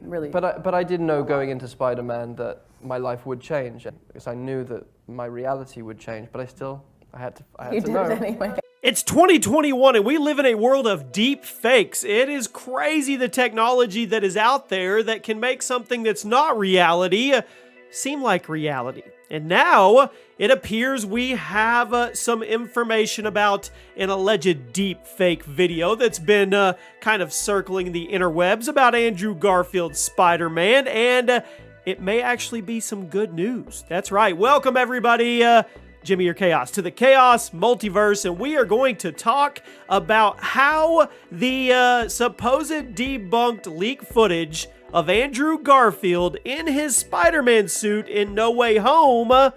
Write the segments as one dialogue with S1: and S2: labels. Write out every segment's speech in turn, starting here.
S1: really.
S2: But I did know going into Spider-Man that my life would change, because I knew that my reality would change. But I had to know.
S1: You did it anyway.
S3: It's 2021 and we live in a world of deep fakes. It is crazy the technology that is out there that can make something that's not reality seem like reality. And now it appears we have some information about an alleged deep fake video that's been kind of circling the interwebs about Andrew Garfield's Spider-Man, and it may actually be some good news. That's right. Welcome everybody. Jimmy or Chaos to the Chaos Multiverse, and we are going to talk about how the supposed debunked leak footage of Andrew Garfield in his Spider-Man suit in No Way Home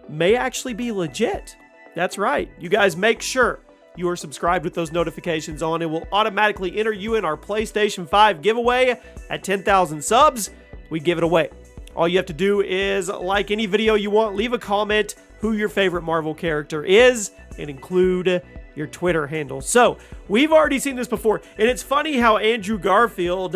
S3: may actually be legit. That's right. You guys make sure you are subscribed with those notifications on. It will automatically enter you in our PlayStation 5 giveaway at 10,000 subs. We give it away. All you have to do is like any video you want, leave a comment, who your favorite Marvel character is, and include your Twitter handle. So, we've already seen this before, and it's funny how Andrew Garfield,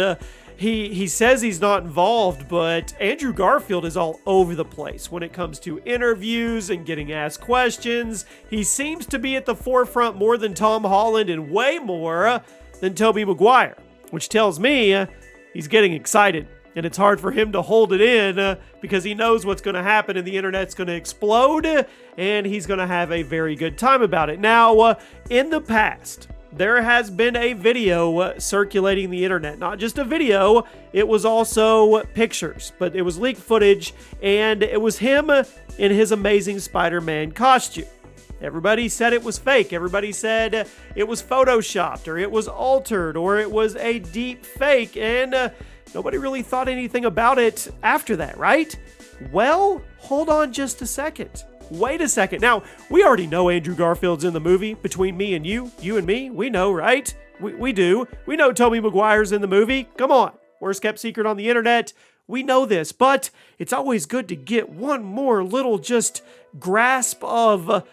S3: he says he's not involved, but Andrew Garfield is all over the place when it comes to interviews and getting asked questions. He seems to be at the forefront more than Tom Holland and way more than Tobey Maguire, which tells me he's getting excited. And it's hard for him to hold it in because he knows what's going to happen and the internet's going to explode and he's going to have a very good time about it. Now, in the past, there has been a video circulating the internet. Not just a video, it was also pictures, but it was leaked footage and it was him in his Amazing Spider-Man costume. Everybody said it was fake. Everybody said it was photoshopped or it was altered or it was a deep fake, and nobody really thought anything about it after that, right? Well, hold on just a second. Wait a second. Now, we already know Andrew Garfield's in the movie. Between me and you and me, we know, right? We do. We know Tobey Maguire's in the movie. Come on. Worst kept secret on the internet. We know this, but it's always good to get one more little just grasp of,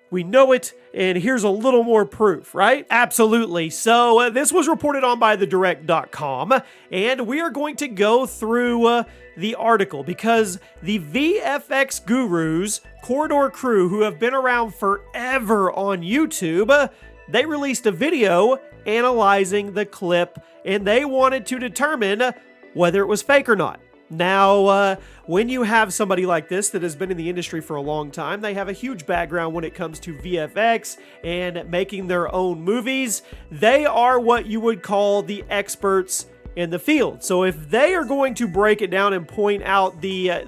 S3: we know it, and here's a little more proof, right? Absolutely. So this was reported on by thedirect.com, and we are going to go through the article because the VFX Gurus, Corridor Crew, who have been around forever on YouTube, they released a video analyzing the clip, and they wanted to determine whether it was fake or not. Now, when you have somebody like this that has been in the industry for a long time, they have a huge background when it comes to VFX and making their own movies. They are what you would call the experts in the field. So if they are going to break it down and point out the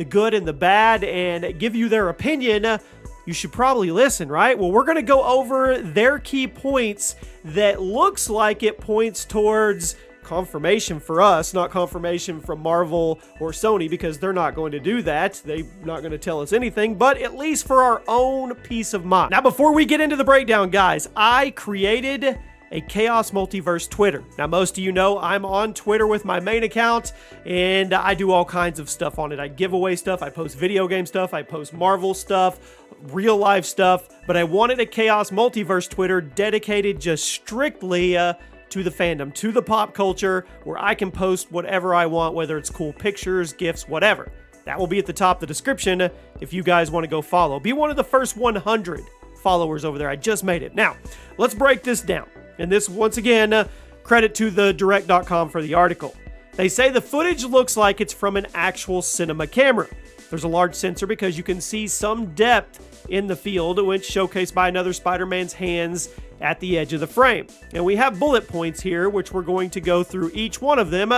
S3: good and the bad and give you their opinion, you should probably listen, right? Well, we're going to go over their key points that looks like it points towards confirmation for us, not confirmation from Marvel or Sony, because they're not going to do that. They're not going to tell us anything, but at least for our own peace of mind. Now, before we get into the breakdown, guys, I created a Chaos Multiverse Twitter. Now, most of you know I'm on Twitter with my main account, and I do all kinds of stuff on it. I give away stuff, I post video game stuff, I post Marvel stuff, real life stuff, but I wanted a Chaos Multiverse Twitter dedicated just strictly to the fandom, to the pop culture, where I can post whatever I want, whether it's cool pictures, GIFs, whatever. That will be at the top of the description if you guys want to go follow. Be one of the first 100 followers over there. I just made it. Now, let's break this down. And this, once again, credit to thedirect.com for the article. They say the footage looks like it's from an actual cinema camera. There's a large sensor because you can see some depth in the field, which showcased by another Spider-Man's hands at the edge of the frame. And we have bullet points here, which we're going to go through each one of them,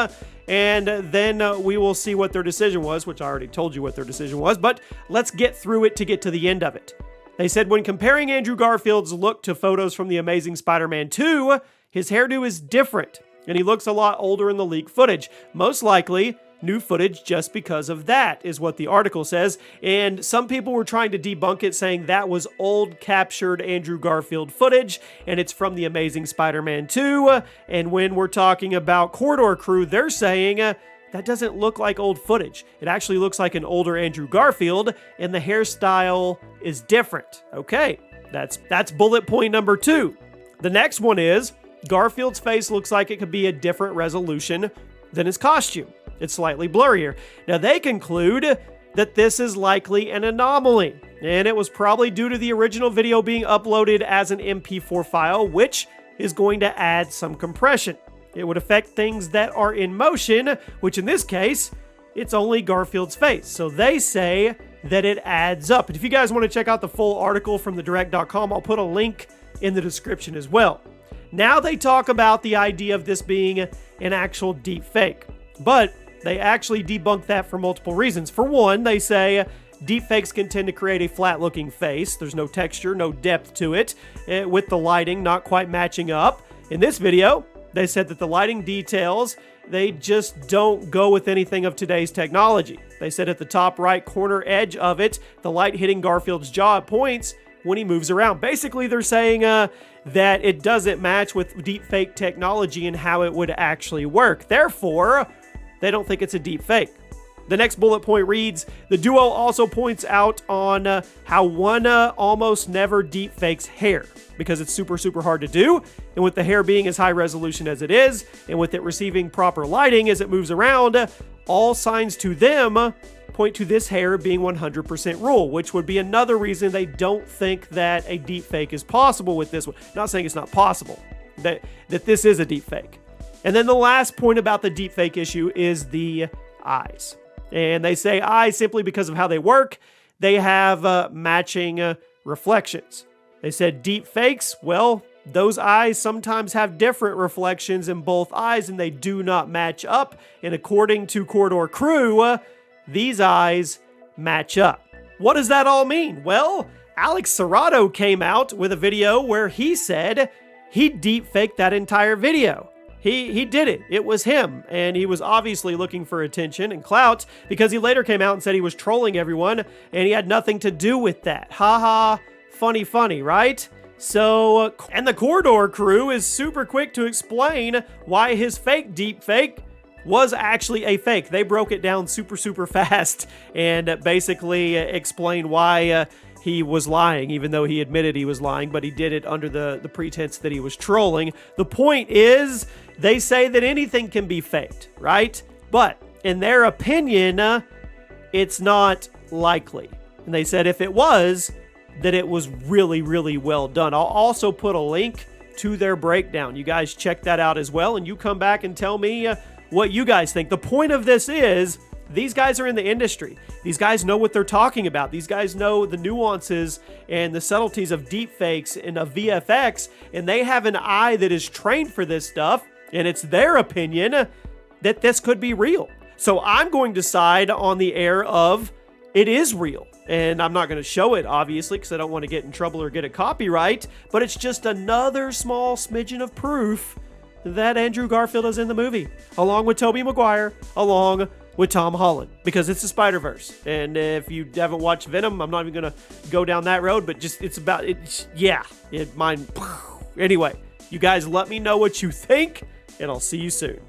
S3: and then we will see what their decision was, which I already told you what their decision was, but let's get through it to get to the end of it. They said when comparing Andrew Garfield's look to photos from The Amazing Spider-Man 2, his hairdo is different, and he looks a lot older in the leaked footage. Most likely, new footage just because of that, is what the article says. And some people were trying to debunk it, saying that was old captured Andrew Garfield footage, and it's from The Amazing Spider-Man 2. And when we're talking about Corridor Crew, they're saying that doesn't look like old footage. It actually looks like an older Andrew Garfield, and the hairstyle is different. Okay, that's bullet point number 2. The next one is Garfield's face looks like it could be a different resolution than his costume. It's slightly blurrier. Now, they conclude that this is likely an anomaly, and it was probably due to the original video being uploaded as an MP4 file, which is going to add some compression. It would affect things that are in motion, which in this case, it's only Garfield's face. So they say that it adds up. And if you guys want to check out the full article from thedirect.com, I'll put a link in the description as well. Now they talk about the idea of this being an actual deep fake, but they actually debunk that for multiple reasons. For one, they say deepfakes can tend to create a flat-looking face. There's no texture, no depth to it, with the lighting not quite matching up. In this video, they said that the lighting details, they just don't go with anything of today's technology. They said at the top right corner edge of it, the light hitting Garfield's jaw points when he moves around. Basically, they're saying that it doesn't match with deepfake technology and how it would actually work. Therefore, they don't think it's a deep fake. The next bullet point reads, the duo also points out on how one almost never deep fakes hair because it's super, super hard to do. And with the hair being as high resolution as it is, and with it receiving proper lighting as it moves around, all signs to them point to this hair being 100% real, which would be another reason they don't think that a deep fake is possible with this one. Not saying it's not possible, that this is a deep fake. And then the last point about the deepfake issue is the eyes. And they say eyes simply because of how they work. They have matching reflections. They said deepfakes, well, those eyes sometimes have different reflections in both eyes and they do not match up. And according to Corridor Crew, these eyes match up. What does that all mean? Well, Alex Serrato came out with a video where he said he deepfaked that entire video. He did it. It was him. And he was obviously looking for attention and clout because he later came out and said he was trolling everyone and he had nothing to do with that. Haha, funny, right? So, and the Corridor Crew is super quick to explain why his fake deepfake was actually a fake. They broke it down super fast and basically explained why he was lying, even though he admitted he was lying, but he did it under the pretense that he was trolling. The point is, they say that anything can be faked, right? But in their opinion, it's not likely. And they said if it was, that it was really well done. I'll also put a link to their breakdown. You guys check that out as well, and you come back and tell me what you guys think. The point of this is, these guys are in the industry. These guys know what they're talking about. These guys know the nuances and the subtleties of deepfakes and of VFX, and they have an eye that is trained for this stuff, and it's their opinion that this could be real. So I'm going to side on the air of it is real. And I'm not going to show it, obviously, because I don't want to get in trouble or get a copyright, but it's just another small smidgen of proof that Andrew Garfield is in the movie, along with Tobey Maguire, along with Tom Holland, because it's a Spider-Verse. And if you haven't watched Venom, I'm not even going to go down that road, but just it's about it. Yeah, it mine. Anyway, you guys let me know what you think, and I'll see you soon.